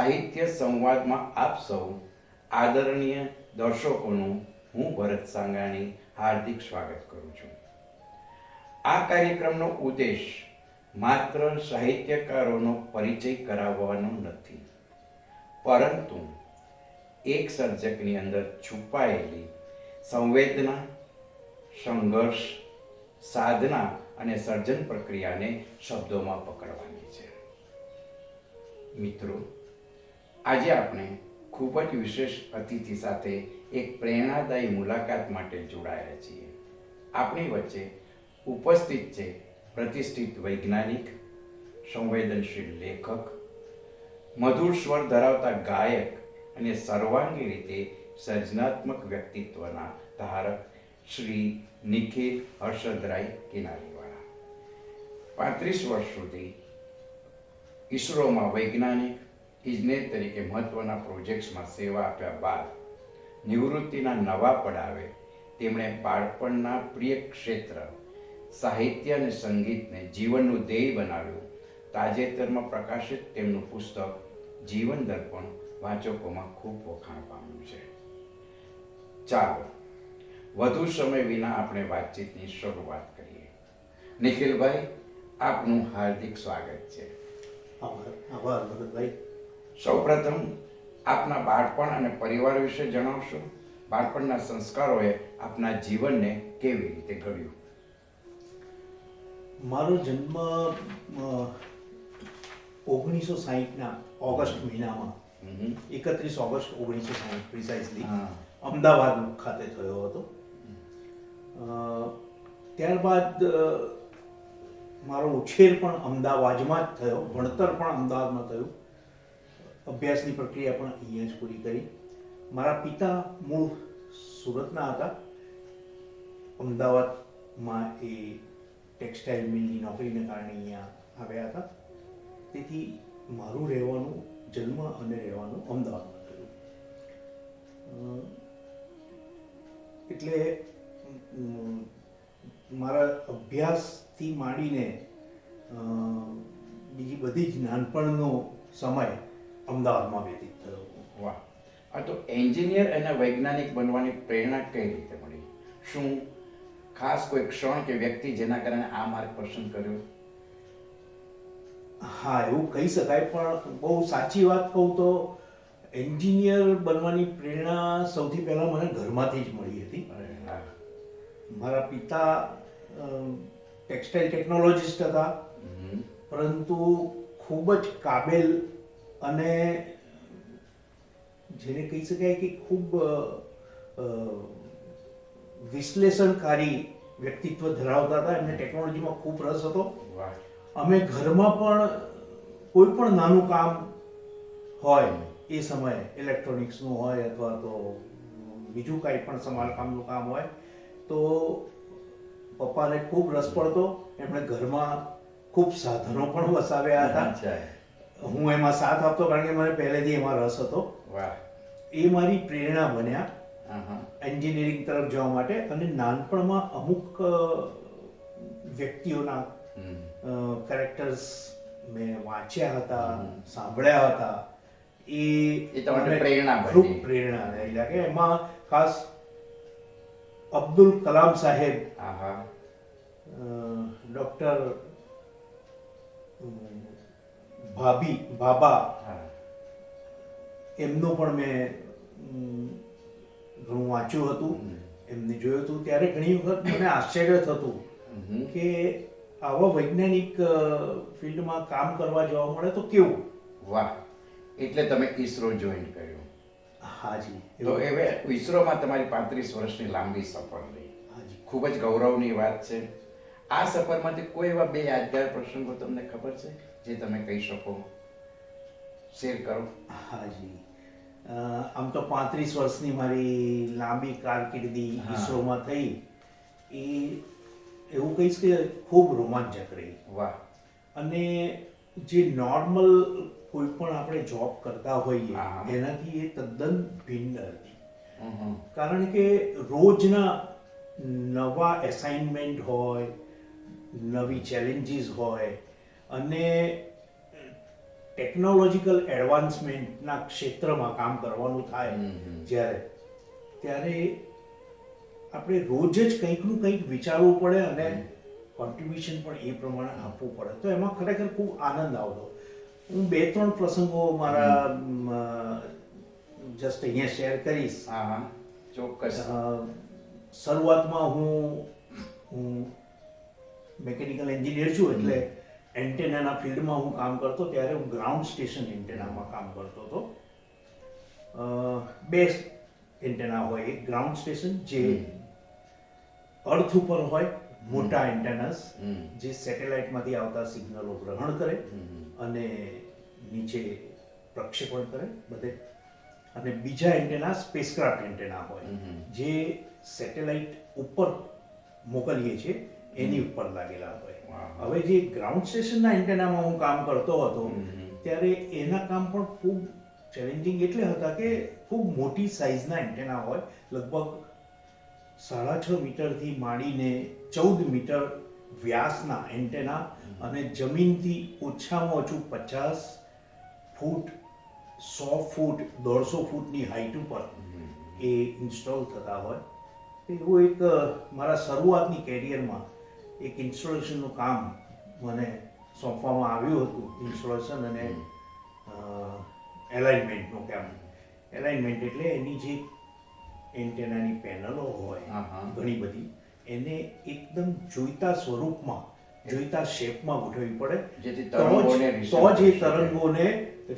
સાહિત્ય સંવાદમાં આપ સૌ આદરણીય દર્શકોનું હું ભરત સાંગાણી હાર્દિક સ્વાગત કરું છું. આ કાર્યક્રમનો ઉદ્દેશ માત્ર સાહિત્યકારોનો પરિચય કરાવવાનો નથી, પરંતુ એક સર્જકની અંદર છુપાયેલી સંવેદના, સંઘર્ષ, સાધના અને સર્જન પ્રક્રિયાને શબ્દોમાં પકડવાની છે. મિત્રો, આજે આપણે ખૂબ જ વિશેષ અતિથિ સાથે એક પ્રેરણાદાયી મુલાકાત માટે જોડાયા છીએ. આપણી વચ્ચે ઉપસ્થિત છે પ્રતિષ્ઠિત વૈજ્ઞાનિક, સંવેદનશીલ લેખક, મધુર સ્વર ધરાવતા ગાયક અને સર્વાંગી રીતે સર્જનાત્મક વ્યક્તિત્વના ધારક શ્રી નિખિલ હર્ષદરાય કિનારીવાળા. 35 વર્ષ સુધી ઈસરોમાં વૈજ્ઞાનિક ઇજનેર તરીકે મહત્વના પ્રોજેક્ટ્સમાં સેવા આપ્યા બાદ નિવૃત્તિના નવા પડાવે તેમણે બાળપણના પ્રિય ક્ષેત્ર સાહિત્ય અને સંગીતને જીવનનું ધ્યેય બનાવ્યું. તાજેતરમાં પ્રકાશિત તેમનું પુસ્તક જીવન દર્પણ વાચકોમાં ખૂબ વખાણ પામ્યું છે. ચાલો વધુ સમય વિના આપણે વાતચીતની શરૂઆત કરીએ. નિખિલભાઈ, આપનું હાર્દિક સ્વાગત છે. આભાર ભરતભાઈ. સૌપ્રથમ આપના બાળપણ અને પરિવાર વિશે જણાવશો. બાળપણના સંસ્કારોએ આપના જીવનને કેવી રીતે ઘડ્યું? મારો જન્મ 1960ના ઓગસ્ટ મહિનામાં 31 ઓગસ્ટ 1960 પ્રિસાઇઝલી અમદાવાદ ખાતે થયો હતો. ત્યારબાદ મારો ઉછેર પણ અમદાવાદમાં જ થયો, ભણતર પણ અમદાવાદમાં થયું, અભ્યાસની પ્રક્રિયા પણ અહીંયા જ પૂરી કરી. મારા પિતા મૂળ સુરતના હતા. અમદાવાદમાં એ ટેક્સટાઇલ મિલની નોકરીને કારણે અહીંયા આવ્યા હતા. તેથી મારું રહેવાનું, જન્મ અને રહેવાનું અમદાવાદમાં થયું. એટલે મારા અભ્યાસથી માંડીને બીજી બધી જ નાનપણનો સમય અમદાવાદમાં વ્યતીત થયો. વાહ! આ તો એન્જિનિયર અને વૈજ્ઞાનિક બનવાની પ્રેરણા કઈ રીતે મળી? શું ખાસ કોઈ ક્ષણ કે વ્યક્તિ જેના કારણે આ માર્ગ પસંદ કર્યો? હા, એવું કહી શકાય, પણ બહુ સાચી વાત કહું તો એન્જિનિયર બનવાની પ્રેરણા સૌથી પહેલાં મને ઘરમાંથી જ મળી હતી. મારા પિતા ટેક્સટાઇલ ટેકનોલોજીસ્ટ હતા, પરંતુ ખૂબ જ કાબેલ અને જેને કહી શકાય કે ખૂબ વિશ્લેષણકારી વ્યક્તિત્વ ધરાવતા હતા. એમને ટેકનોલોજીમાં ખૂબ રસ હતો. અમે ઘરમાં પણ કોઈ પણ નાનું કામ હોય એ સમયે, ઇલેક્ટ્રોનિક્સનું હોય અથવા તો બીજું કાંઈ પણ સમારકામનું કામ હોય, તો પપ્પાને ખૂબ રસ પડતો. એમણે ઘરમાં ખૂબ સાધનો પણ વસાવ્યા હતા. હું એમાં સાથ આપતો કારણ કે મને પહેલેથી એમાં રસ હતો. એ મારી પ્રેરણા બન્યા એન્જિનિયરિંગ તરફ જવા માટે. અને નાનપણમાં અમુક વ્યક્તિઓના કેરેક્ટર્સ મેં વાંચ્યા હતા, સાંભળ્યા હતા. એ તમને પ્રેરણા ખૂબ પ્રેરણા રહી લાગે. એમાં ખાસ અબ્દુલ કલામ સાહેબ, ડૉક્ટર બાબા, એમનું પણ મેં ઘણું વાંચ્યું હતું, એમને જોયું હતું. ત્યારે ઘણી વખત મને આશ્ચર્ય થતું કે આવા વૈજ્ઞાનિક ફિલ્ડમાં કામ કરવા જવા મળે તો કેવું. વાહ! એટલે તમે ઈસરો જોઈન કર્યું? હાજી. તો હવે ઈસરોમાં તમારી 35 વર્ષની લાંબી સફર રહી. હાજી. ખૂબ જ ગૌરવની વાત છે. આ સફરમાંથી કોઈ એવા બે યાદગાર પ્રસંગો તમને ખબર છે જે તમે કહી શકો? શેર કરો. હાજી. આમ તો 35 વર્ષની મારી લાંબી કારકિર્દી ઈસરોમાં થઈ. એ એવું કહીશ કે ખૂબ રોમાંચક રહી. વાહ! અને જે નોર્મલ કોઈ પણ આપણે જોબ કરતા હોઈએ એનાથી એ તદ્દન ભિન્ન હતી. કારણ કે રોજના નવા એસાઇનમેન્ટ હોય, નવી ચેલેન્જીસ હોય, અને ટેકનોલોજીકલ એડવાન્સમેન્ટના ક્ષેત્રમાં કામ કરવાનું થાય જ્યારે ત્યારે આપણે રોજ જ કંઈકનું કંઈક વિચારવું પડે અને કોન્ટ્રીબ્યુશન પણ એ પ્રમાણે આપવું પડે. તો એમાં ખરેખર ખૂબ આનંદ આવતો. હું 2-3 પ્રસંગો મારા જસ્ટ અહીંયા શેર કરીશ. હા હા ચોક્કસ. શરૂઆતમાં હું મેકેનિકલ એન્જિનિયર છું એટલે એન્ટેનાના ફિલ્ડમાં હું કામ કરતો ત્યારે હું ગ્રાઉન્ડ સ્ટેશન એન્ટેનામાં કામ કરતો હતો. બે એન્ટેના હોય, એક ગ્રાઉન્ડ સ્ટેશન જે અર્થ ઉપર હોય, મોટા એન્ટેનાસ જે સેટેલાઇટમાંથી આવતા સિગ્નલો ગ્રહણ કરે અને નીચે પ્રક્ષેપણ કરે બધે, અને બીજા એન્ટેના સ્પેસક્રાફ્ટ એન્ટેના હોય જે સેટેલાઇટ ઉપર મોકલીએ છીએ એની ઉપર લાગેલા હોય. હવે જે ગ્રાઉન્ડ સ્ટેશનના એન્ટેનામાં હું કામ કરતો હતો ત્યારે એના કામ પણ ખૂબ ચેલેન્જિંગ એટલે હતા કે ખૂબ મોટી સાઇઝના એન્ટેના હોય, લગભગ 6.5 મીટરથી માંડીને 14 મીટર વ્યાસના એન્ટેના અને જમીનથી ઓછામાં ઓછું 50 ફૂટ 100 ફૂટ 150 ફૂટની હાઈટ ઉપર એ ઇન્સ્ટોલ થતા હોય. એવું એક મારા શરૂઆતની કેરિયરમાં એક ઇન્સ્ટોલેશનનું કામ મને સોંપવામાં આવ્યું હતું. ઇન્સ્ટોલેશન અને એલાઇનમેન્ટનું કામ. એલાઇનમેન્ટ એટલે એની જે એન્ટેનાની પેનલો હોય ઘણી બધી, એને એકદમ જોઈતા સ્વરૂપમાં, જોઈતા શેપમાં ગોઠવવી પડે, તો જ એ તરંગોને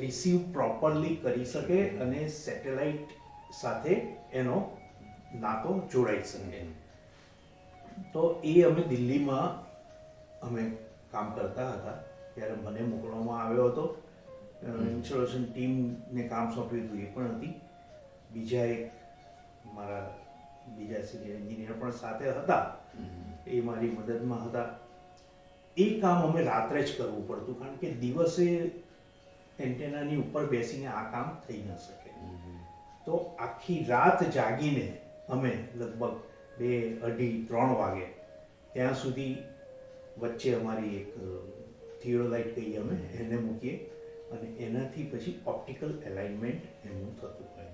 રિસીવ પ્રોપરલી કરી શકે અને સેટેલાઇટ સાથે એનો નાતો જોડાઈ શકે. તો એ અમે દિલ્હીમાં અમે કામ કરતા હતા ત્યારે મને મોકલવામાં આવ્યો હતો. ઇન્સ્ટોલેશન ટીમને કામ સોંપ્યું હતું એ પણ હતી. બીજા એક મારા બીજા સિનિયર એન્જિનિયર પણ સાથે હતા, એ મારી મદદમાં હતા. એ કામ અમે રાત્રે જ કરવું પડતું કારણ કે દિવસે એન્ટેનાની ઉપર બેસીને આ કામ થઈ ન શકે. તો આખી રાત જાગીને અમે લગભગ 2-2:30-3 વાગે ત્યાં સુધી વચ્ચે અમારી એક થિયોલાઇટ કહીએ અમે એને મૂકીએ અને એનાથી પછી ઓપ્ટિકલ એલાઇનમેન્ટ એનું થતું હોય.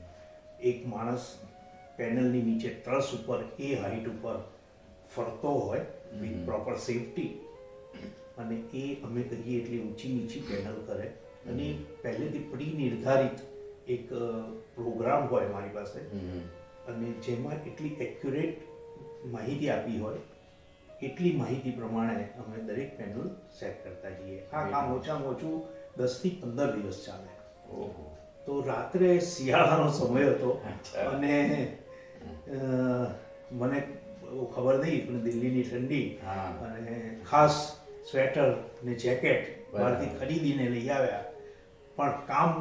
એક માણસ પેનલની નીચે ટ્રસ ઉપર એ હાઈટ ઉપર ફરતો હોય વિથ પ્રોપર સેફટી, અને એ અમે કહીએ એટલી ઊંચી નીચી પેનલ કરે અને પહેલેથી પ્રી નિર્ધારિત એક પ્રોગ્રામ હોય મારી પાસે અને જેમાં એટલી એક્યુરેટ માહિતી આપી હોય એટલી માહિતી પ્રમાણે અમે દરેક પેનલ સેટ કરતા જઈએ. આ કામ ઓછામાં ઓછું 10 થી 15 દિવસ ચાલે. તો રાત્રે શિયાળાનો સમય હતો અને મને ખબર નહીં પણ દિલ્હીની ઠંડી અને ખાસ સ્વેટર ને જેકેટ બહારથી ખરીદીને લઈ આવ્યા. પણ કામ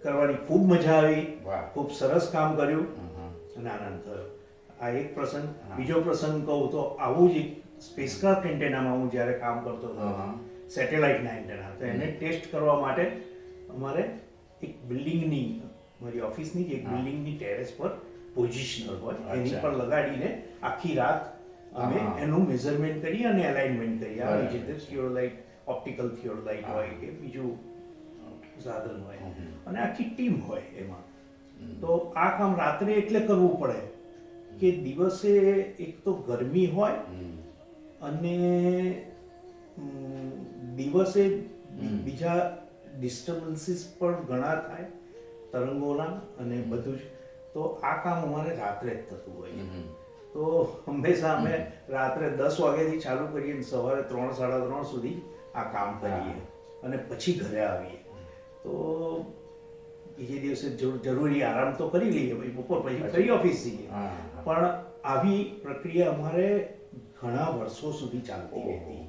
કરવાની ખૂબ મજા આવી, ખૂબ સરસ કામ કર્યું અને આનંદ થયો. આ એક પ્રસંગ. બીજો પ્રસંગ કહું તો આવું જ એક સ્પેસક્રાફ્ટ એન્ટેનામાં હું જ્યારે કામ કરતો હતો, સેટેલાઇટના એન્ટેના, તો એને ટેસ્ટ કરવા માટે અમારે એક બિલ્ડિંગની, મારી ઓફિસની જ એક બિલ્ડિંગની ટેરેસ પર પોઝિશનર હોય એની પર લગાડીને આખી રાત અમે એનું મેઝરમેન્ટ કરીએ અને એલાઇનમેન્ટ કરીએ. આવી રીતે થિયોલાઇટ, ઓપ્ટિકલ થિયોલાઇટ હોય કે બીજું સાધન હોય અને આખી ટીમ હોય એમાં. તો આ કામ રાત્રે એટલે કરવું પડે કે દિવસે એક તો ગરમી હોય અને દિવસે બીજા ડિસ્ટર્બન્સીસ પણ ઘણા થાય તરંગોના અને બધું જ. તો આ કામ અમારે રાત્રે જ થતું હોય. તો હંમેશા અમે રાત્રે 10 વાગ્યાથી ચાલુ કરીએ અને સવારે 3-3:30 સુધી આ કામ કરીએ અને પછી ઘરે આવીએ. તો બીજે દિવસે જરૂરી આરામ તો કરી લઈએ, ભાઈ બપોર પછી ફરી ઓફિસ જઈએ. પણ આવી પ્રક્રિયા અમારે ઘણા વર્ષો સુધી ચાલતી રહેતી.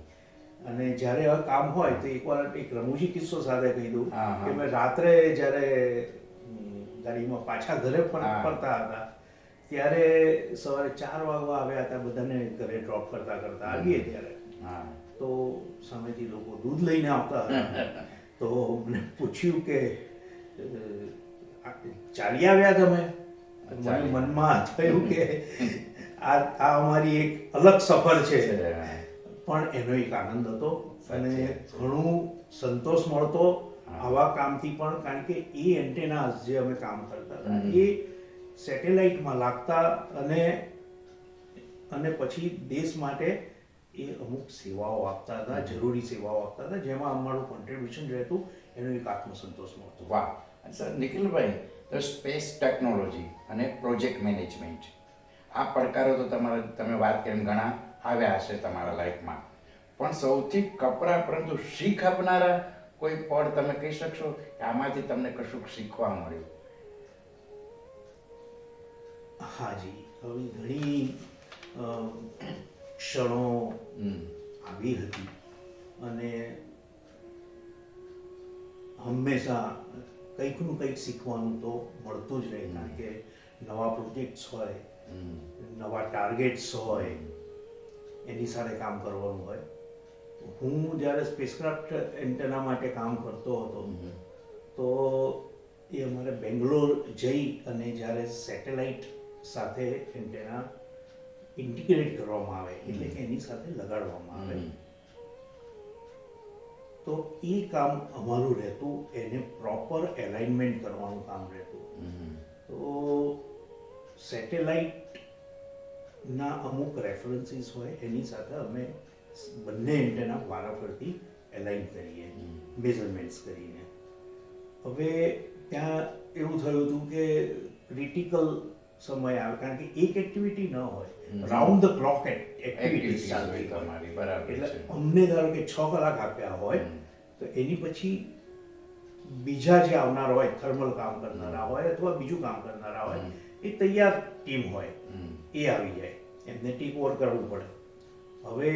અને જ્યારે આ કામ હોય તો એકવાર એક રમૂજી કિસ્સો સાથે કહી દઉં કે મેં રાત્રે જ્યારે ગાડીમાં પાછા ઘરે ફરતા હતા ત્યારે સવારે 4 વાગવા આવ્યા હતા, બધાને ઘરે ડ્રોપ કરતા કરતા આવીએ ત્યારે તો સામેથી લોકો દૂધ લઈને આવતા હતા. તો મને પૂછ્યું કે ચાલી આવ્યા તમે? મને મનમાં થયું કે આ અમારી એક અલગ સફર છે. પણ એનો એક આનંદ હતો અને સાચી વાત છે. ઘણું સંતોષ મળતો હા. આવા કામથી પણ, કારણ કે એ એન્ટેનાસ જે અમે કામ કરતા હતા હમ. એ સેટેલાઇટમાં લાગતા અને પછી દેશ માટે એ અમુક સેવાઓ આપતા હતા, જરૂરી સેવાઓ આપતા હતા, જેમાં અમારું કોન્ટ્રીબ્યુશન રહેતું, એનો એક આત્મસંતોષ મળતો. વાહ. સર નિખિલભાઈ, તો સ્પેસ ટેકનોલોજી અને પ્રોજેક્ટ મેનેજમેન્ટ, આ પડકારો તો તમે વાત કરીને ઘણા આવ્યા હશે તમારા લાઈફમાં, પણ સૌથી કપરા પરંતુ શીખ આપનારા કોઈ પળ તમે કહી શકશો કે આમાંથી તમને કશુંક શીખવા મળ્યું? હાજી, હવે ઘણી ક્ષણો આવી હતી અને હંમેશા કંઈકનું કંઈક શીખવાનું તો મળતું જ રહે, કારણ કે નવા પ્રોજેક્ટ્સ હોય, નવા ટાર્ગેટ્સ હોય, એની સાથે કામ કરવાનું હોય. હું જ્યારે સ્પેસક્રાફ્ટ એન્ટેના માટે કામ કરતો હતો તો એ અમારે બેંગ્લોર જઈ અને જ્યારે સેટેલાઇટ સાથે એન્ટેના ઇન્ટિગ્રેટ કરવામાં આવે, એટલે કે એની સાથે લગાડવામાં આવે, તો એ કામ અમારું રહેતું, એને પ્રોપર એલાઇનમેન્ટ કરવાનું કામ રહેતું. તો સેટેલાઇટના અમુક રેફરન્સીસ હોય, એની સાથે અમે બંને એન્ટેના વારાફરતી એલાઇન કરીએ, મેઝરમેન્ટ્સ કરીને. હવે ત્યાં એવું થયું હતું કે ક્રિટિકલ સમય આવે, કારણ કે એક એક્ટિવિટી ન હોય, રાઉન્ડ ધ ક્લોક એક્ટિવિટીઝ ચાલતી હોય. તમારી બરાબર એટલે છે. અમને ધારો કે 6 કલાક આપ્યા હોય, તો એની પછી બીજા જે આવનાર હોય, થર્મલ કામ કરનારા હોય અથવા બીજું કામ કરનારા હોય, એ તૈયાર ટીમ હોય, એ આવી જાય, એમને ટેક ઓવર કરવું પડે. હવે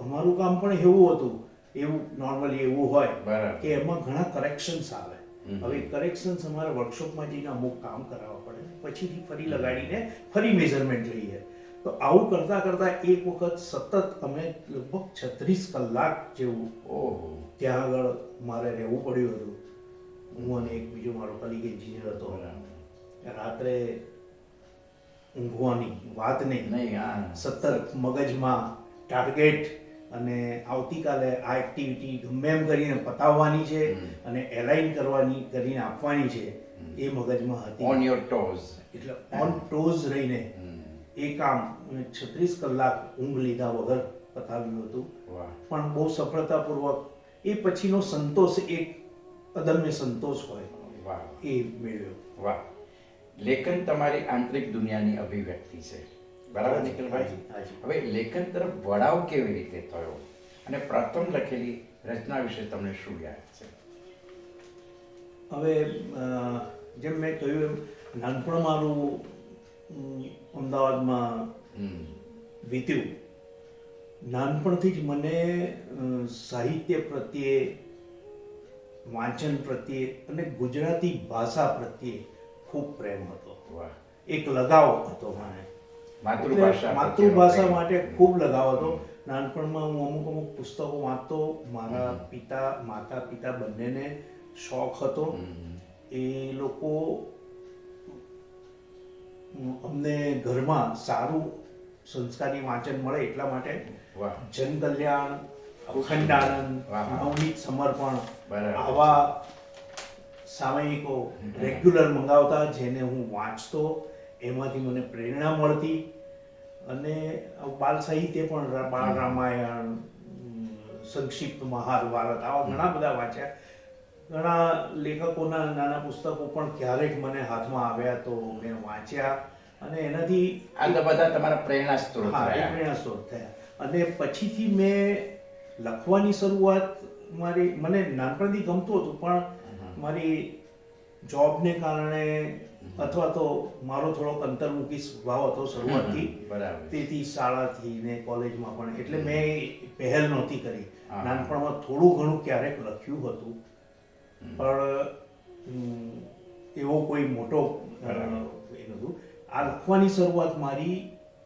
અમારું કામ પણ એવું હતું, એવું નોર્મલી એવું હોય બરાબર. કે એમાં ઘણા કરેક્શન્સ આવે. હવે કરેક્શન્સ અમારે વર્કશોપમાં જઈને અમુક કામ કરાવવા પડે, પછીથી ફરી લગાડીને ફરી મેઝરમેન્ટ લઈએ. તો આવું કરતાં કરતાં એક વખત સતત અમે લગભગ 36 કલાક જેવું ઓહો. ત્યાં આગળ મારે રહેવું પડ્યું હતું. હું અને એક બીજો મારો કલીગ એન્જિનિયર હતો. રાત્રે ઊંઘવાની વાત નહીં, નહીં, હા. સતત મગજમાં ટાર્ગેટ અને આવતીકાલે આ એક્ટિવિટી ગમે એમ કરીને પતાવવાની છે અને એલાઇન કરીને આપવાની છે, એ મગજમાં હતી. On your toes. એટલે ઓન ટોઝ રહીને એ કામ 36 કલાક ઊંઘ લીધા વગર પતાવ્યું હતું. વાહ. પણ બહુ સફળતાપૂર્વક એ પછીનો સંતોષ, એક અદમ્ય સંતોષ હોય, વાહ. એ મેળવ્યો. વાહ. લેખન તમારી આંતરિક દુનિયાની અભિવ્યક્તિ છે, બરાબર નિખિલભાઈ? હાજી, હાજી. હવે લેખન તરફ વળાવ કેવી રીતે થયો અને પ્રથમ લખેલી રચના વિશે તમને શું યાદ છે? હવે જેમ મેં કહ્યું એમ, નાનપણ મારું અમદાવાદમાં વીત્યું. નાનપણથી જ મને સાહિત્ય પ્રત્યે, વાંચન પ્રત્યે અને ગુજરાતી ભાષા પ્રત્યે ખૂબ પ્રેમ હતો. વાહ. એક લગાવ હતો મને. માતૃભાષા માટે ખૂબ લગાવ હતો. નાનપણમાં હું અમુક પુસ્તકો વાંચતો. મારા માતા પિતા બંનેને શોખ હતો. એ લોકો અમને ઘરમાં સારું સંસ્કારી વાંચન મળે એટલા માટે જનકલ્યાણ, અખંડાનંદ, નવનીત સમર્પણ, આવા સામયિકો રેગ્યુલર મંગાવતા, જેને હું વાંચતો, એમાંથી મને પ્રેરણા મળતી. અને બાલ સાહિત્ય પણ, બાળ રામાયણ, સંક્ષિપ્ત મહાભારત, આવા ઘણા બધા વાંચ્યા. ઘણા લેખકોના નાના પુસ્તકો પણ ક્યારેક મને હાથમાં આવ્યા તો મેં વાંચ્યા, અને એનાથી આ બધા તમારા પ્રેરણા સ્ત્રોત. હા, એ પ્રેરણા સ્ત્રોત થયા. અને પછીથી મેં લખવાની શરૂઆત, મને નાનપણથી ગમતું હતું, પણ મારી જોબને કારણે અથવા તો મારો થોડોક અંતર્મુખી સ્વભાવ હતો શરૂઆતથી, તેથી શાળાથી ને કોલેજમાં પણ, એટલે મેં પહેલ નહોતી કરી. નાનપણમાં થોડું ઘણું ક્યારેક લખ્યું હતું, પણ એવો કોઈ મોટો એ નહોતું. આ લખવાની શરૂઆત મારી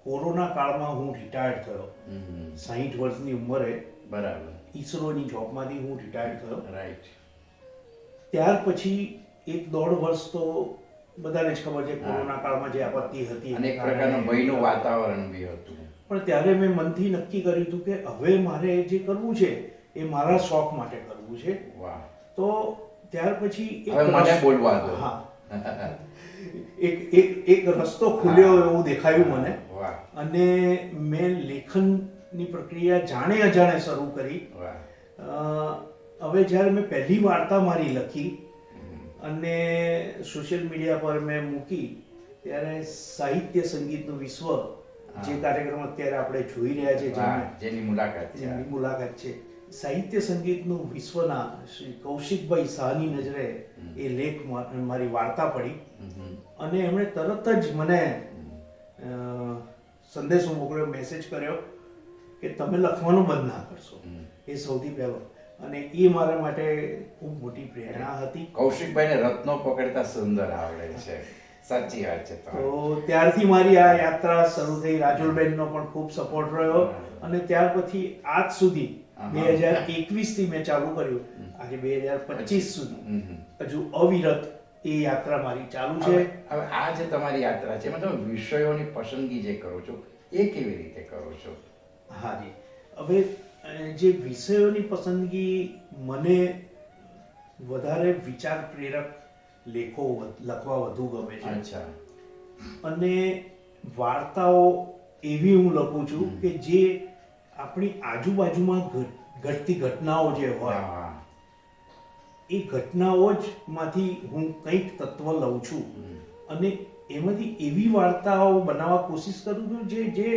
કોરોના કાળમાં, હું રિટાયર્ડ થયો 60 વર્ષની ઉંમરે. બરાબર. ઈસરોની જોબમાંથી હું રિટાયર્ડ થયો. રાઈટ. ત્યાર પછી 1-1.5 વર્ષ તો બધાને જ ખબર છે, કોરોના કાળમાં જે આપત્તિ હતી, અને એક પ્રકારનું ભયનું વાતાવરણ બી હતું. પણ ત્યારે મેં મનથી નક્કી કર્યું હતું કે હવે મારે જે કરવું છે એ મારા શોખ માટે કરવું છે. વાહ. તો ત્યાર પછી હવે મને બોલવા દો. હા, એક રસ્તો ખુલ્યો એવું દેખાયું મને. વાહ. અને મેં લેખનની પ્રક્રિયા જાણે અજાણે શરૂ કરી. વાહ. હવે જ્યારે મેં પહેલી વાર્તા મારી લખી અને સોશિયલ મીડિયા પર મેં મૂકી ત્યારે સાહિત્ય સંગીતનું વિશ્વ જે કાર્યક્રમ અત્યારે આપણે જોઈ રહ્યા છે જેની મુલાકાત છે, જેની મુલાકાત છે, સાહિત્ય સંગીતનું વિશ્વના શ્રી કૌશિકભાઈ શાહની નજરે એ લેખ મારી વાર્તા પડી અને એમણે તરત જ મને સંદેશો મોકલ્યો, મેસેજ કર્યો કે તમે લખવાનું બંધ ના કરશો. એ સૌથી પહેલો અને એ મારા માટે ખૂબ મોટી પ્રેરણા હતી. કૌશિકભાઈને રત્નો પકડતા સુંદર આવડે છે. સાચી વાત છે. તો ત્યારથી મારી આ યાત્રા શરૂ થઈ. રાજુલબેનનો પણ ખૂબ સપોર્ટ રહ્યો અને ત્યાર પછી આજ સુધી 2021 થી મેં ચાલુ કર્યું, આજે 2025 સુધી હજુ અવિરત એ યાત્રા મારી ચાલુ છે. હવે આ જે તમારી યાત્રા છે એમાં તમે વિષયોની પસંદગી જે કરો છો એ કેવી રીતે કરો છો? હાજી, હવે જે વિષયોની પસંદગી, મને વધારે વિચાર પ્રેરક લેખો લખવા વધુ ગમે છે. અચ્છા. અને વાર્તાઓ એવી હું લખું છું કે જે આપણી આજુબાજુમાં ઘટતી ઘટનાઓ જે હોય એ ઘટનાઓ જ માંથી હું કંઈક તત્વ લઉં છું અને એમાંથી એવી વાર્તાઓ બનાવવા કોશિશ કરું છું જે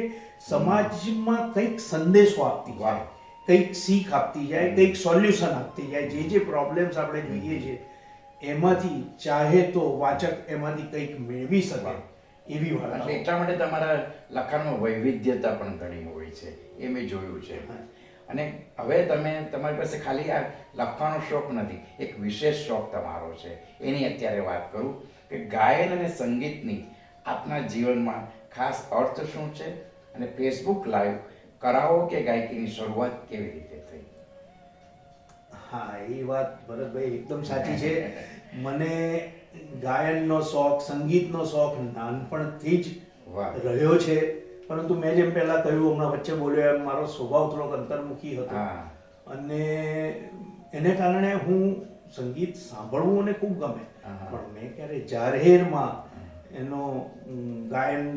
સમાજમાં કંઈક સંદેશો આપતી જાય, કંઈક શીખ આપતી જાય, કંઈક સોલ્યુશન આપતી જાય. જે પ્રોબ્લેમ્સ આપણે જોઈએ છે એમાંથી ચાહે તો વાચક એમાંથી કંઈક મેળવી શકે એવી વાર્તા. એટલા માટે તમારા લખાણમાં વૈવિધ્યતા પણ ઘણી હોય છે, એ મેં જોયું છે. અને હવે તમારી પાસે ખાલી આ લખવાનો શોખ નથી, એક વિશેષ શોખ તમારો છે. એની અત્યારે વાત કરું કે ગાયન અને સંગીતની આપના જીવનમાં ખાસ અર્થ શું છે અને ફેસબુક લાઈવ કરાવો કે ગાયકીની શરૂઆત કેવી રીતે થઈ? હા, એ વાત ભરતભાઈ એકદમ સાચી છે. મને ગાયનનો શોખ, સંગીતનો શોખ નાનપણથી જ રહ્યો છે. પરંતુ મેં જેમ પહેલા કહ્યું, હમણાં વચ્ચે બોલ્યો એમ, મારો સ્વભાવ થોડોક અંતર્મુખી હતો અને એને કારણે હું સંગીત સાંભળવું મને ખૂબ ગમે, પણ મેં ક્યારે જાહેરમાં એનો ગાયન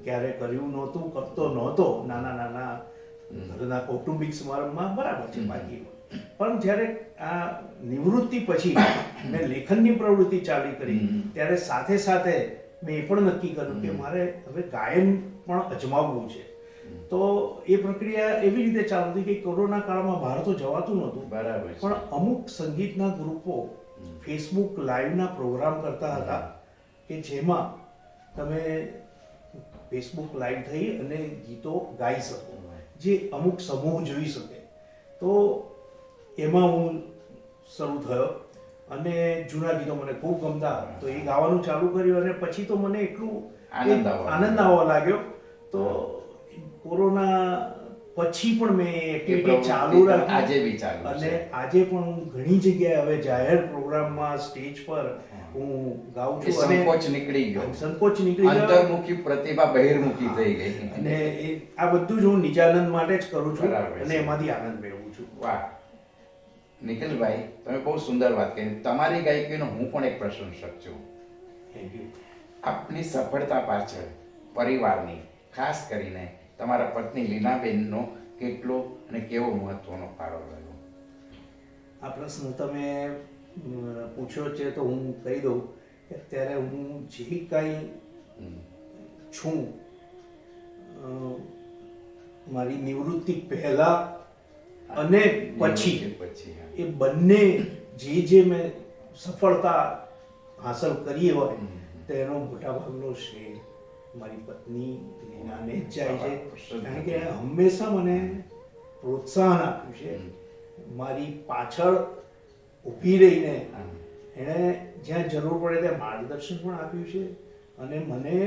ક્યારે કર્યું નહોતું, કરતો નહોતો. નાના ઘરના કૌટુંબિક સમારંભમાં બરાબર છે, બાકી પણ જ્યારે આ નિવૃત્તિ પછી મેં લેખનની પ્રવૃત્તિ ચાલુ કરી ત્યારે સાથે સાથે મેં એ પણ નક્કી કર્યું કે મારે હવે ગાયન પણ અજમાવવું છે. તો એ પ્રક્રિયા એવી રીતે ચાલુ હતી કે કોરોના કાળમાં બહાર તો જવાતું નહોતું, બરાબર, પણ અમુક સંગીતના ગ્રુપો ફેસબુક લાઈવના પ્રોગ્રામ કરતા હતા કે જેમાં તમે ફેસબુક લાઈવ થઈ અને ગીતો ગાઈ શકો, જે અમુક સમૂહ જોઈ શકે. તો એમાં હું શરૂ થયો અને જૂના ગીતો મને ખૂબ ગમતા, તો એ ગાવાનું ચાલુ કર્યું અને પછી તો મને એટલું આનંદ આવવા લાગ્યો. તો કોરોના પછી પણ મેં એક્ટિવિટી ચાલુ રાખી અને આજે પણ હું ઘણી જગ્યાએ હવે જાહેર પ્રોગ્રામમાં સ્ટેજ પર હું ગાઉં છું. સંકોચ નીકળી ગયો, અંતર્મુખી પ્રતિભા બહિર્મુખી થઈ ગઈ અને આ બધું જ હું નિજાનંદ માટે જ કરું છું અને એમાંથી આનંદ મેળવું છું. વાહ નિખિલભાઈ, તમે બહુ સુંદર વાત કરી. તમારી ગાયકીનો હું પણ એક પ્રશંસક છું. Thank you. આપની સફળતા પાછળ પરિવારની, ખાસ કરીને તમારા પત્ની લીનાબેનનો કેટલો અને કેવો મહત્વનો ફાળો રહ્યો? આ પ્રશ્ન તમે પૂછ્યો છે તો હું કહી દઉં કે અત્યારે હું જે કાંઈ છું, મારી નિવૃત્તિ પહેલા અને પછી એ બંને જે મેં સફળતા હાંસલ કરી હોય તેનો મોટા ભાગનો શ્રેય મારી પત્ની લીનાને જ જાય છે. કારણ કે એણે હંમેશા મને પ્રોત્સાહન આપ્યું છે, મારી પાછળ ઊભી રહીને એણે જ્યાં જરૂર પડે ત્યાં માર્ગદર્શન પણ આપ્યું છે અને મને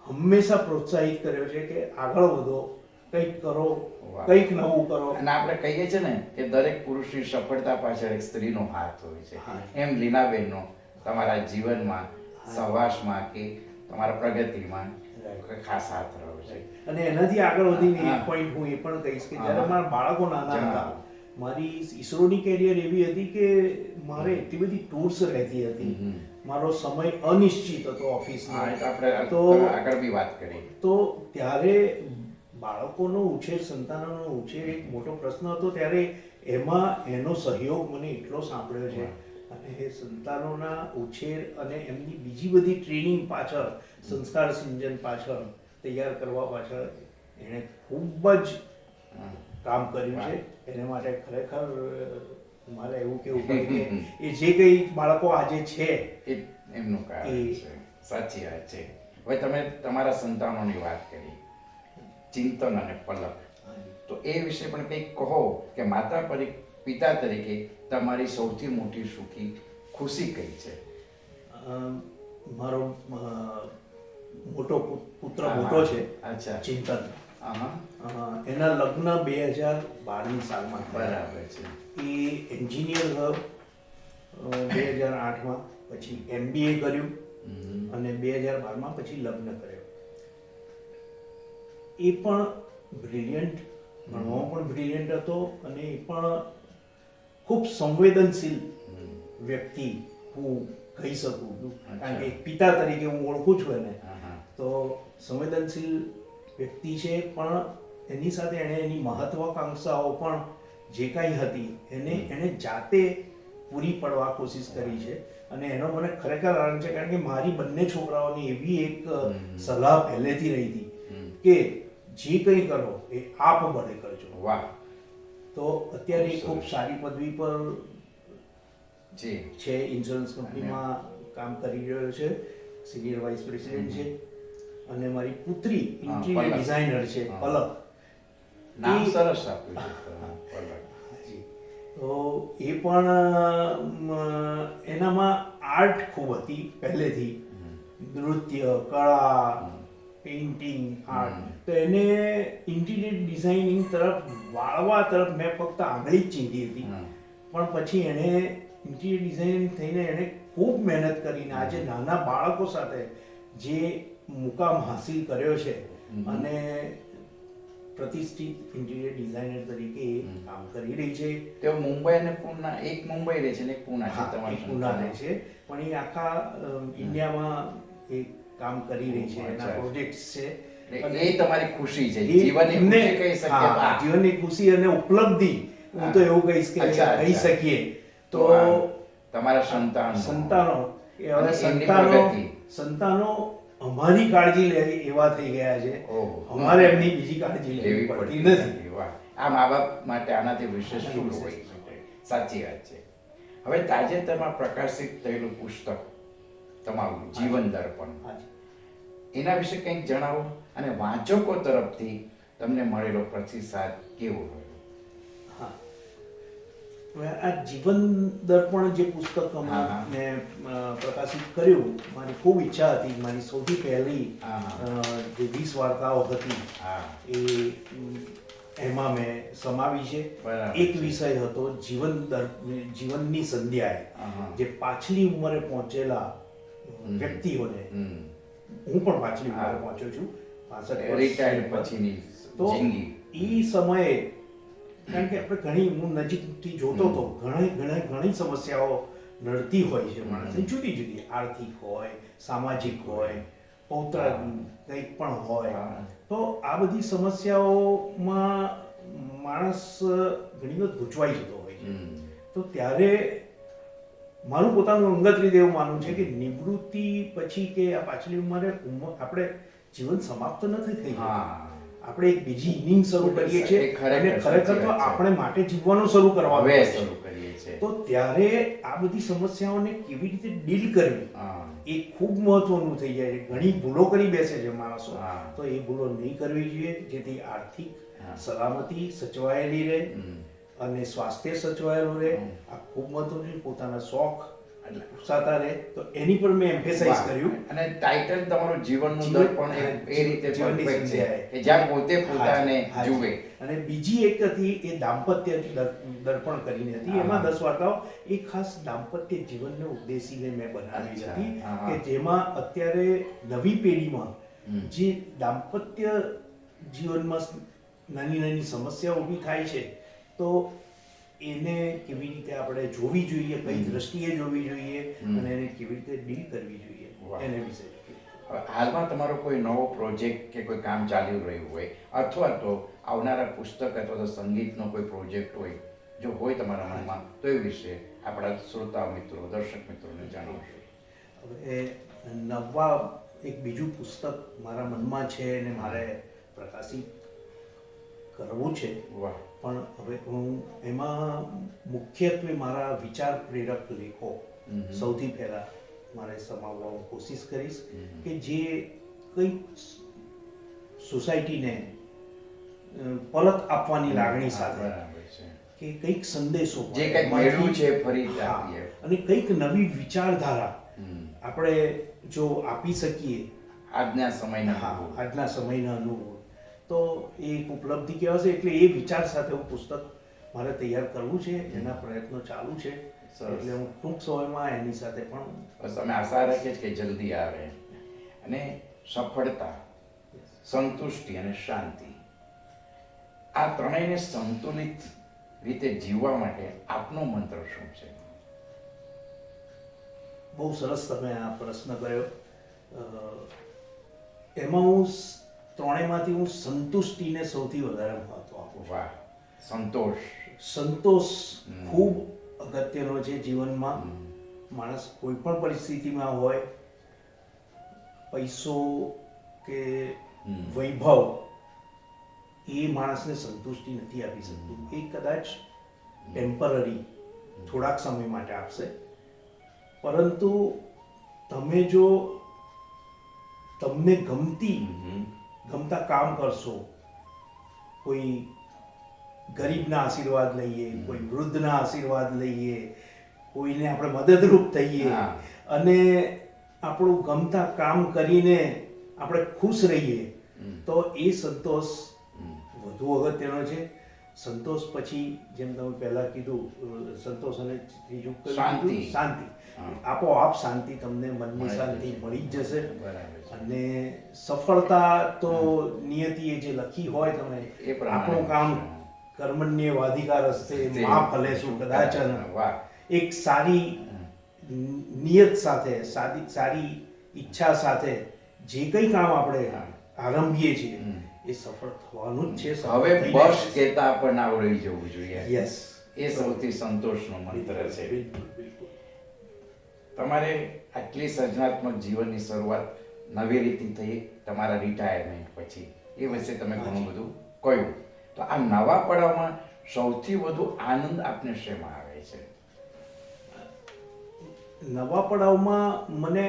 હંમેશા પ્રોત્સાહિત કર્યો છે કે આગળ વધો, કંઈક કરો, કંઈક નવું કરો. અને આપણે કહીએ છીએ ને કે દરેક પુરુષની સફળતા પાછળ એક સ્ત્રીનો હાથ હોય છે, એમ લીનાબેનનો તમારા જીવનમાં, સહવાસમાં કે તમારા પ્રગતિમાં ખાસ હાથ રહ્યો છે. અને એનાથી આગળ વધીને હા. એક પોઈન્ટ હું એ પણ કહીશ કે હા. જ્યારે મારા બાળકો નાના હતા, જણાવો. મારી ઈસરોની કેરિયર એવી હતી કે મારે એટલી બધી ટૂર્સ રહેતી હતી, મારો સમય અનિશ્ચિત હતો હા, ઓફિસનો. એ તો આપણે તો આગળ બી વાત કરી. તો ત્યારે બાળકોનો ઉછેર, સંતાનોનો ઉછેર એક મોટો પ્રશ્ન હતો. ત્યારે એમાં એનો સહયોગ મને એટલો સાંપડ્યો છે. અને એ સંતાનોના ઉછેર અને એમની બીજી બધી ટ્રેનિંગ પાછળ, સંસ્કાર સિંચન પાછળ, તૈયાર કરવા પાછળ એણે ખૂબ જ કામ કર્યું છે. એને માટે ખરેખર મારે એવું કેવું પડે કે એ જે કંઈ બાળકો આજે છે એ એમનું કારણ છે. સાચી વાત છે. હવે તમે તમારા સંતાનોની વાત કરી, ચિંતન અને પલક, તો એ વિશે પણ કંઈક કહો કે પિતા તરીકે તમારી સૌથી મોટી સુખી ખુશી કઈ છે? મારો મોટો પુત્ર મોટો છે, અચ્છા. ચિંતન. હા, એના લગ્ન 2012ની સાલમાં થયા. બરાબર છે. એ એન્જિનિયર થયો 2008માં, પછી MBA કર્યું અને 2012માં પછી લગ્ન કર્યો. એ પણ બ્રિલિયન્ટ, ભણવામાં પણ બ્રિલિયન્ટ હતો અને એ પણ ખૂબ સંવેદનશીલ વ્યક્તિ હું કહી શકું છું, કારણ કે એક પિતા તરીકે હું ઓળખું છું એને. તો સંવેદનશીલ વ્યક્તિ છે, પણ એની સાથે એણે એની મહત્વાકાંક્ષાઓ પણ જે કાંઈ હતી એણે જાતે પૂરી પાડવા કોશિશ કરી છે. અને એનો મને ખરેખર આનંદ છે, કારણ કે મારી બંને છોકરાઓની એવી એક સલાહ પહેલેથી રહી હતી કે જે કંઈ કરો એ આપ બળે કરજો. વાહ. તો અત્યારે ખૂબ સારી પદવી પર છે, ઇન્સ્યોરન્સ કંપનીમાં કામ કરી રહ્યો છે, સિનિયર વાઇસ પ્રેસિડેન્ટ છે. અને મારી પુત્રી ઇન્ટિરિયર ડિઝાઇનર છે, પલક. નામ સરસ આપ્યું છે, પલક. તો એ પણ એનામાં આર્ટ ખૂબ હતી પહેલેથી, નૃત્ય, કળા, પેઇન્ટિંગ, આર્ટ. તો એને ઇન્ટિરિયર ડિઝાઇનિંગ તરફ વાળવા તરફ મેં ફક્ત આંગળી જ ચીંધી હતી, પણ પછી એણે ઇન્ટિરિયર ડિઝાઇનિંગ થઈને એણે ખૂબ મહેનત કરીને આજે નાના બાળકો સાથે જે મુકામ હાસિલ કર્યો છે અને પ્રતિષ્ઠિત ઇન્ટિરિયર ડિઝાઇનર તરીકે કામ કરી રહી છે. તેઓ મુંબઈ અને પૂના, એક મુંબઈ રહે છે ને એક પૂના છે, તમારી પૂના રહે છે, પણ એ આખા ઇન્ડિયામાં એ કામ કરી રહી છે, એના પ્રોજેક્ટ્સ છે. એ તમારી ખુશી છે, જીવનની ખુશી કહી શકીએ. જીવનની ખુશી અને ઉપલબ્ધિ હું તો એવું કહીશ કે કહી શકીએ. તો તમારા સંતાનો અમારી કાળજી લે એવા થઈ ગયા છે, અમારે એમની બીજી કાળજી લેવી પડતી નથી. આ મા બાપ માટે આનાથી વિશેષ શું હોય? સાચી વાત છે. હવે તાજેતરમાં પ્રકાશિત થયેલું પુસ્તક તમારું જીવન દર્પણ, એના વિશે કંઈક જણાવો અને વાંચકો તરફથી તમને મળેલો પ્રતિસાદ કેવો રહ્યો? હવે આ જીવન દર્પણ જે પુસ્તક મેં પ્રકાશિત કર્યું, મારી ખૂબ ઈચ્છા હતી. મારી સૌથી પહેલી જે 20 વાર્તાઓ હતી એમાં મેં સમાવી છે. એક વિષય હતો જીવનની સંધ્યાએ, જે પાછલી ઉંમરે પહોંચેલા વ્યક્તિઓને, હું પણ પાછલી ઉંમરે પહોંચ્યો છું, 65 પછીની તો એ સમયે, કારણ કે આપણે ઘણી, હું નજીકથી જોતો હતો, ઘણી સમસ્યાઓ નડતી હોય છે માણસને, જુદી જુદી, આર્થિક હોય, સામાજિક હોય, પૌત્ર કંઈક પણ હોય. તો આ બધી સમસ્યાઓમાં માણસ ઘણી વખત ગૂંચવાઈ જતો હોય છે. તો ત્યારે મારું પોતાનું અંગત રીતે એવું માનવું છે કે નિવૃત્તિ પછી કે આ પાછલી ઉંમરે આપણે જીવન સમાપ્ત નથી થઈ ગયું, આપણે એક બીજી ઇનિંગ શરૂ કરીએ છીએ અને ખરેખર તો આપણે માટે જીવવાનું શરૂ કરવાનું છે. તો ત્યારે આ બધી સમસ્યાઓને કેવી રીતે ડીલ કરવી એ ખૂબ મહત્વનું થઈ જાય છે. ઘણી ભૂલો કરી બેસે છે માણસો, તો એ ભૂલો નહીં કરવી જોઈએ, જેથી આર્થિક સલામતી સચવાયેલી રહે અને સ્વાસ્થ્ય સચવાયેલું રહે. આ ખૂબ મહત્વનું છે. પોતાના શોખ સાતા રહે, તો એની પર મેં એમ્ફેસાઇઝ કર્યું. અને ટાઇટલ તમારું જીવનનું દર્પણ એ રીતે પરફેક્ટ છે કે જ્યાં પોતે પોતાને જુએ. અને બીજી એક હતી એ દાંપત્ય દર્પણ કરીને હતી, એમાં 10 વાર્તાઓ એ ખાસ દાંપત્ય જીવનને ઉદ્દેશીને મેં બનાવી હતી કે જેમાં અત્યારે નવી પેઢીમાં જે દાંપત્ય જીવનમાં નાની નાની સમસ્યાઓ ઊભી થાય છે તો એને કેવી રીતે આપણે જોવી જોઈએ, કઈ દ્રષ્ટિએ જોવી જોઈએ અને એને કેવી રીતે ડીલ કરવી જોઈએ વાહ. એને વિશે. હવે હાલમાં તમારો કોઈ નવો પ્રોજેક્ટ કે કોઈ કામ ચાલી રહ્યું હોય અથવા તો આવનારા પુસ્તક અથવા તો સંગીતનો કોઈ પ્રોજેક્ટ હોય, જો હોય તમારા મનમાં તો એ વિશે આપણા શ્રોતાઓ મિત્રો, દર્શક મિત્રોને જણાવશો. હવે નવા એક બીજું પુસ્તક મારા મનમાં છે અને મારે પ્રકાશિત કરવું છે. વાહ. પણ હવે હું એમાં મુખ્યત્વે મારા વિચાર પ્રેરક લેખો સૌથી પહેલા મારે સમાવવા કોશિશ કરીશ કે જે કંઈક સોસાયટીને પલક આપવાની લાગણી સાથે બરાબર છે. કે કંઈક સંદેશો જે કંઈક મેળવ્યું છે ફરી હા, આપીએ. અને કંઈક નવી વિચારધારા આપણે જો આપી શકીએ આજના સમયના હા લોકો. આજના સમયના અનુભવ તો એ એક ઉપલબ્ધિ કહેવાશે. એટલે એ વિચાર સાથે હું પુસ્તક મારે તૈયાર કરવું છે, એના પ્રયત્નો ચાલુ છે. સરસ. એટલે હું ટૂંક સમયમાં એની સાથે પણ બસ અમે આશા રાખીએ છીએ કે જલ્દી આવે. અને સફળતા, સંતુષ્ટિ અને શાંતિ, આ ત્રણેયને સંતુલિત રીતે જીવવા માટે આપનો મંત્ર શું છે? બહુ સરસ તમે આ પ્રશ્ન કર્યો. એમાં હું ત્રણેયમાંથી હું સંતુષ્ટિને સૌથી વધારે મહત્વ આપું છું. વાહ. સંતોષ. સંતોષ ખૂબ અગત્યનો છે જીવનમાં. માણસ કોઈ પણ પરિસ્થિતિમાં હોય, પૈસો કે વૈભવ એ માણસને સંતુષ્ટિ નથી આપી શકતું. એ કદાચ ટેમ્પરરી થોડાક સમય માટે આપશે, પરંતુ તમે જો તમને ગમતા કામ કરશો, કોઈ ગરીબના આશીર્વાદ લઈએ, કોઈ વૃદ્ધના આશીર્વાદ લઈએ, કોઈને આપણે મદદરૂપ થઈએ હા. અને આપણું ગમતા કામ કરીને આપણે ખુશ રહીએ તો એ સંતોષ વધુ અગત્યનો છે. સંતોષ પછી જેમ તમે પહેલા કીધું, સંતોષ અને ત્રીજું કયું શાંતિ. કીધું? શાંતિ. હા. આપોઆપ શાંતિ તમને મનની મળી શાંતિ જશે. મળી જ જશે. બરાબર છે. અને સફળતા તો નિયતિએ જે લખી હોય તમે, એ પ્રમાણે આપણું કામ છે. કર્મણ્યેવાધિકાર હસ્તે તે મા ફલેષુ કદાચન. વાહ. એક સારી નિયત સાથે, સારી ઈચ્છા સાથે જે કંઈ કામ આપણે આરંભીએ છીએ એ સફળ થવાનું જ છે. હવે બસ કહેતા આપણને આવડી જવું જોઈએ. યસ, એ સૌથી સંતોષનો મંત્ર છે. બિલકુલ બિલકુલ. તમારે આટલી સર્જનાત્મક જીવનની શરૂઆત નવી રીતે થઈ તમારા રિટાયરમેન્ટ પછી. એ વિશે તમે ઘણું બધું કહ્યું. તો આ નવા પડાવમાં સૌથી વધુ આનંદ આપને શેમાં આવે છે? નવા પડાવમાં મને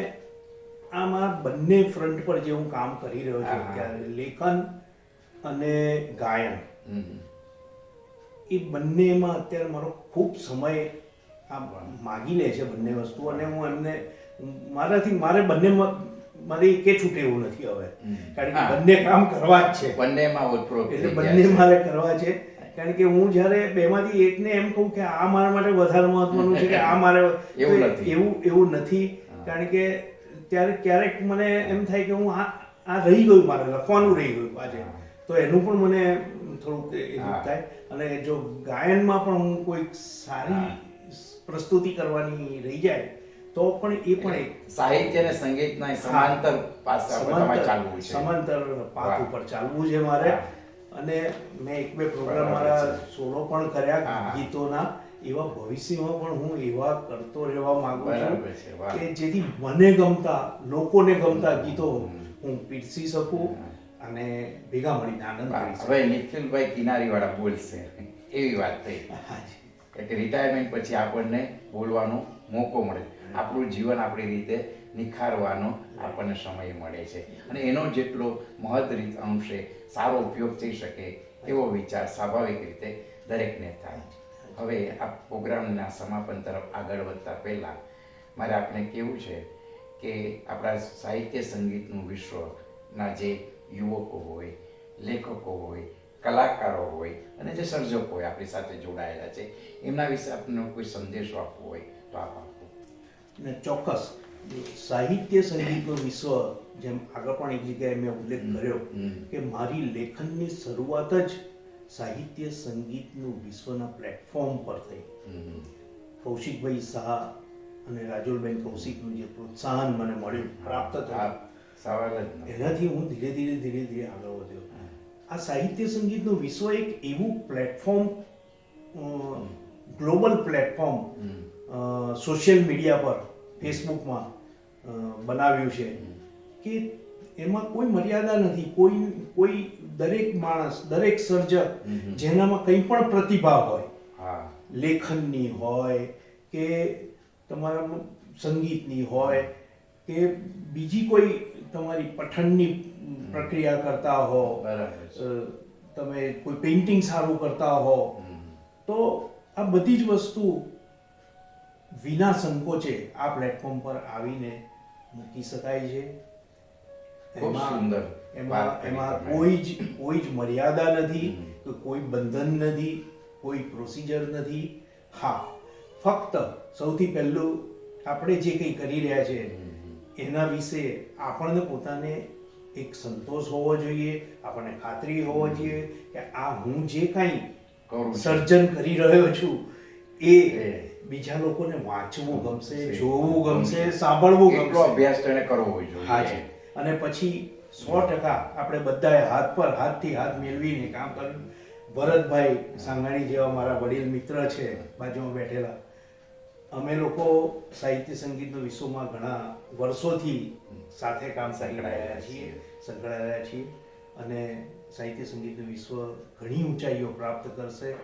આમાં બંને ફ્રન્ટ પર જે હું કામ કરી રહ્યો છું હા. અત્યારે, લેખન અને ગાયન, હમ. એ બંનેમાં અત્યારે મારો ખૂબ સમય આ માગી લે છે બંને વસ્તુ. અને હું એમને મારે બંનેમાં મારી એકે છૂટે એવું નથી હવે, કારણ કે બંને કામ કરવા જ છે. બંનેમાં ઓતપ્રોત એટલે થઈ બંને ગયા મારે કરવા છે. કારણ કે હું જ્યારે બેમાંથી એકને એમ કહું કે આ મારા માટે વધારે મહત્વનું છે કે આ મારે, એવું નથી. એવું નથી. કારણ કે ત્યારે ક્યારેક મને એમ થાય કે હું આ રહી ગયું, મારે લખવાનું રહી ગયું આજે, તો એનું પણ મને થોડુંક એવું થાય. અને જો ગાયનમાં પણ હું કોઈક સારી પ્રસ્તુતિ કરવાની રહી જાય તો પણ એ પણ એક સાહિત્ય અને સંગીતના સમાંતર પાસા પર તમારે ચાલવું છે. સમાંતર પાથ વાહ. ઉપર ચાલવું છે મારે. હા. અને મેં એક બે પ્રોગ્રામ બરાબર મારા છે. સોલો પણ કર્યા હા. ગીતોના. એવા ભવિષ્યમાં પણ હું એવા કરતો રહેવા માંગુ છું બરાબર છે. વાહ. કે જેથી મને ગમતા, લોકોને ગમતા ગીતો હું પીરસી શકું અને ભેગા મળીને આનંદ વાહ. કરી શકું. હવે નિખિલભાઈ કિનારીવાળા બોલશે એવી વાત થઈ કે રિટાયરમેન્ટ પછી આપણને બોલવાનો મોકો મળે, આપણું જીવન આપણી રીતે નિખારવાનો આપણને સમય મળે છે. અને એનો જેટલો મહદ અંશે સારો ઉપયોગ થઈ શકે એવો વિચાર સ્વાભાવિક રીતે દરેકને થાય. હવે આ પ્રોગ્રામના સમાપન તરફ આગળ વધતા પહેલાં મારે આપણે કહેવું છે કે આપણા સાહિત્ય સંગીતનું વિશ્વના જે યુવકો હોય, લેખકો હોય, કલાકારો હોય અને જે સર્જકો હોય આપણી સાથે જોડાયેલા છે, એમના વિશે આપણને કોઈ સંદેશો આપવો હોય તો આપ આપો. ને ચોક્કસ સાહિત્ય સંગીતનું વિશ્વ જેમ આગળ પણ એક જગ્યાએ મેં ઉલ્લેખ કર્યો કે મારી લેખનની શરૂઆત જ સાહિત્ય સંગીતનું વિશ્વના પ્લેટફોર્મ પર થઈ. કૌશિકભાઈ શાહ અને રાજુલબેન કૌશિકનું જે પ્રોત્સાહન મને મળ્યું પ્રાપ્ત થયું, સવાલ જ નથી. એનાથી હું ધીરે ધીરે આગળ વધ્યો. આ સાહિત્ય સંગીતનું વિશ્વ એક એવું platform, global platform social media પર, ફેસબુકમાં બનાવ્યું છે કે એમાં કોઈ મર્યાદા નથી. કોઈ દરેક માણસ, દરેક સર્જક જેનામાં કંઈ પણ પ્રતિભા હોય, લેખનની હોય કે તમારા સંગીતની હોય કે બીજી કોઈ તમારી પઠનની પ્રક્રિયા કરતા હો, તમે કોઈ પેઇન્ટિંગ સારું કરતા હો, તો આ બધી જ વસ્તુ વિના સંકોચે આ પ્લેટફોર્મ પર આવીને મૂકી શકાય છે. એમાં કોઈ જ મર્યાદા નથી, કે કોઈ બંધન નથી, કોઈ પ્રોસિજર નથી. હા, ફક્ત સૌથી પહેલું આપણે જે કંઈ કરી રહ્યા છે એના વિશે આપણને પોતાને એક સંતોષ હોવો જોઈએ, આપણને ખાતરી હોવો જોઈએ કે આ હું જે કાંઈ સર્જન કરી રહ્યો છું એ બીજા લોકોને વાંચવું ગમશે, જોવું ગમશે, સાંભળવું ગમશે. અભ્યાસ તેને કરવો જોઈએ. હાજી. અને પછી 100% આપણે બધાએ હાથથી હાથ મેળવીને કામ કર્યું. ભરતભાઈ સાંગાણી જેવા મારા વડીલ મિત્ર છે બાજુમાં બેઠેલા, અમે લોકો સાહિત્ય સંગીતના વિશ્વમાં ઘણા વર્ષોથી સાથે કામ સંકળાયેલા છીએ અને સાહિત્ય સંગીતનું વિશ્વ ઘણી ઊંચાઈઓ પ્રાપ્ત કરશે.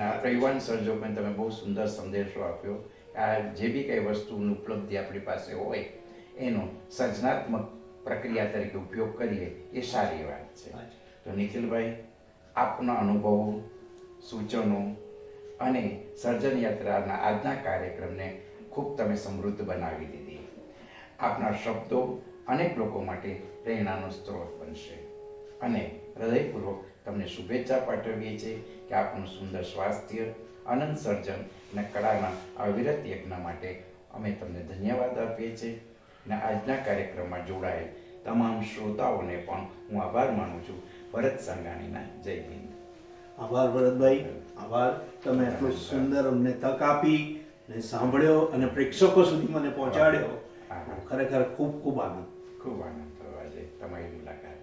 આપણે યુવાન સર્જકોને તમે બહુ સુંદર સંદેશો આપ્યો. આ જે બી કંઈ વસ્તુની ઉપલબ્ધિ આપણી પાસે હોય એનો સર્જનાત્મક પ્રક્રિયા તરીકે ઉપયોગ કરીએ એ સારી વાત છે. તો નિખિલભાઈ, આપના અનુભવો, સૂચનો અને સર્જન યાત્રાના આજના કાર્યક્રમને ખૂબ તમે સમૃદ્ધ બનાવી દીધી. આપના શબ્દો અનેક લોકો માટે પ્રેરણાનો સ્ત્રોત બનશે અને હૃદયપૂર્વક તમને શુભેચ્છા પાઠવીએ છીએ કે આપનું સુંદર સ્વાસ્થ્ય, અનંત સર્જન અને કળાના અવિરત યજ્ઞ માટે અમે તમને ધન્યવાદ આપીએ છીએ. અને આજના કાર્યક્રમમાં જોડાયેલ તમામ શ્રોતાઓને પણ હું આભાર માનું છું. ભરત સાંગાણીના જય હિન્દ. આભાર ભરતભાઈ, આભાર. તમે આટલું સુંદર અમને તક આપી ને સાંભળ્યો અને પ્રેક્ષકો સુધી મને પહોંચાડ્યો. ખરેખર ખૂબ ખૂબ આનંદ. ખૂબ આનંદ થયો આજે તમારી મુલાકાત.